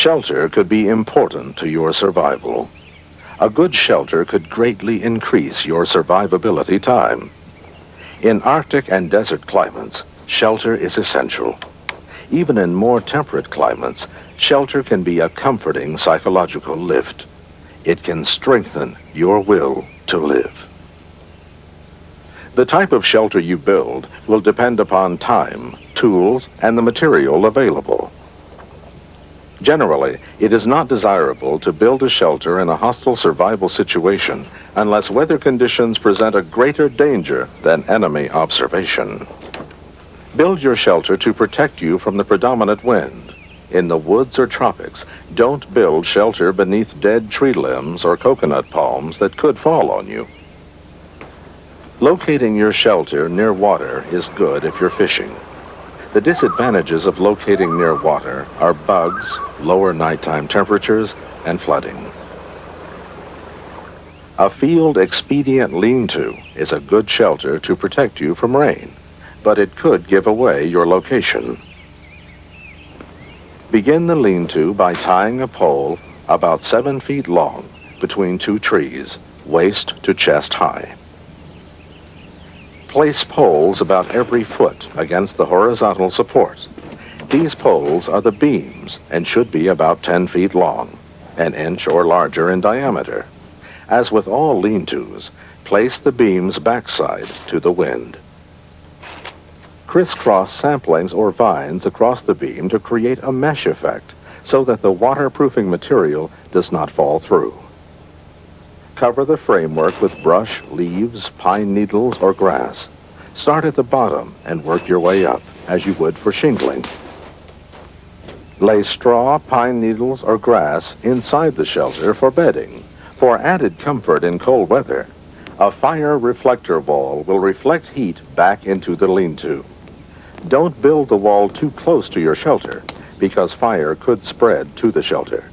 Shelter could be important to your survival. A good shelter could greatly increase your survivability time. In Arctic and desert climates, shelter is essential. Even in more temperate climates, shelter can be a comforting psychological lift. It can strengthen your will to live. The type of shelter you build will depend upon time, tools, and the material available. Generally, it is not desirable to build a shelter in a hostile survival situation unless weather conditions present a greater danger than enemy observation. Build your shelter to protect you from the predominant wind. In the woods or tropics, don't build shelter beneath dead tree limbs or coconut palms that could fall on you. Locating your shelter near water is good if you're fishing. The disadvantages of locating near water are bugs, lower nighttime temperatures, and flooding. A field expedient lean-to is a good shelter to protect you from rain, but it could give away your location. Begin the lean-to by tying a pole about 7 feet long between two trees, waist to chest high. Place poles about every foot against the horizontal support. These poles are the beams and should be about 10 feet long, an inch or larger in diameter. As with all lean-tos, place the beam's backside to the wind. Crisscross saplings or vines across the beam to create a mesh effect so that the waterproofing material does not fall through. Cover the framework with brush, leaves, pine needles, or grass. Start at the bottom and work your way up, as you would for shingling. Lay straw, pine needles, or grass inside the shelter for bedding. For added comfort in cold weather, a fire reflector wall will reflect heat back into the lean-to. Don't build the wall too close to your shelter, because fire could spread to the shelter.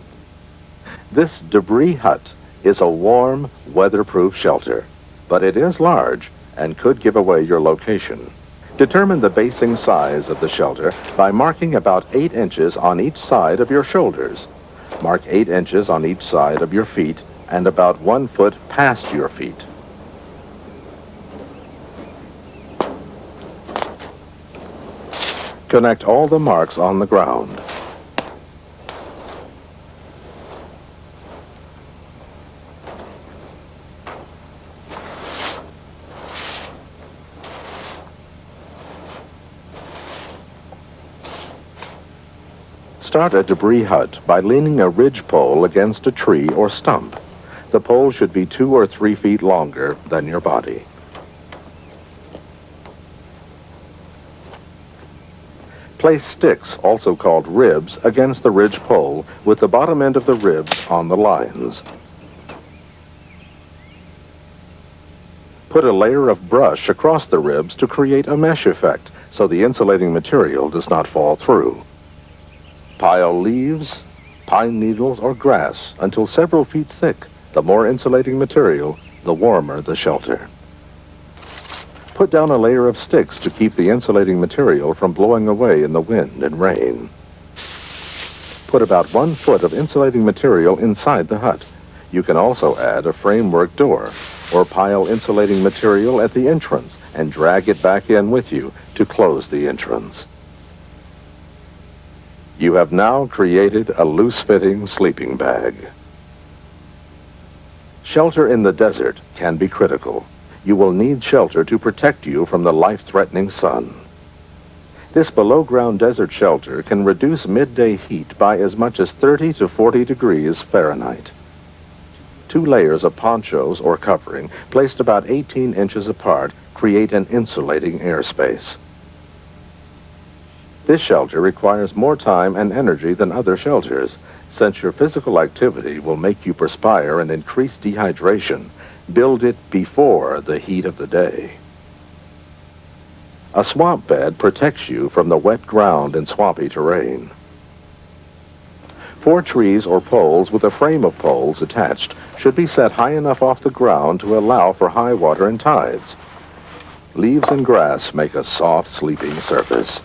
This debris hut is a warm, weatherproof shelter, but it is large and could give away your location. Determine the basing size of the shelter by marking about 8 inches on each side of your shoulders. Mark 8 inches on each side of your feet and about 1 foot past your feet. Connect all the marks on the ground. Start a debris hut by leaning a ridge pole against a tree or stump. The pole should be 2 or 3 feet longer than your body. Place sticks, also called ribs, against the ridge pole with the bottom end of the ribs on the lines. Put a layer of brush across the ribs to create a mesh effect so the insulating material does not fall through. Pile leaves, pine needles, or grass until several feet thick. The more insulating material, the warmer the shelter. Put down a layer of sticks to keep the insulating material from blowing away in the wind and rain. Put about 1 foot of insulating material inside the hut. You can also add a framework door or pile insulating material at the entrance and drag it back in with you to close the entrance. You have now created a loose-fitting sleeping bag. Shelter in the desert can be critical. You will need shelter to protect you from the life-threatening sun. This below-ground desert shelter can reduce midday heat by as much as 30 to 40 degrees Fahrenheit. 2 layers of ponchos or covering, placed about 18 inches apart, create an insulating airspace. This shelter requires more time and energy than other shelters. Since your physical activity will make you perspire and increase dehydration, build it before the heat of the day. A swamp bed protects you from the wet ground and swampy terrain. 4 trees or poles with a frame of poles attached should be set high enough off the ground to allow for high water and tides. Leaves and grass make a soft sleeping surface.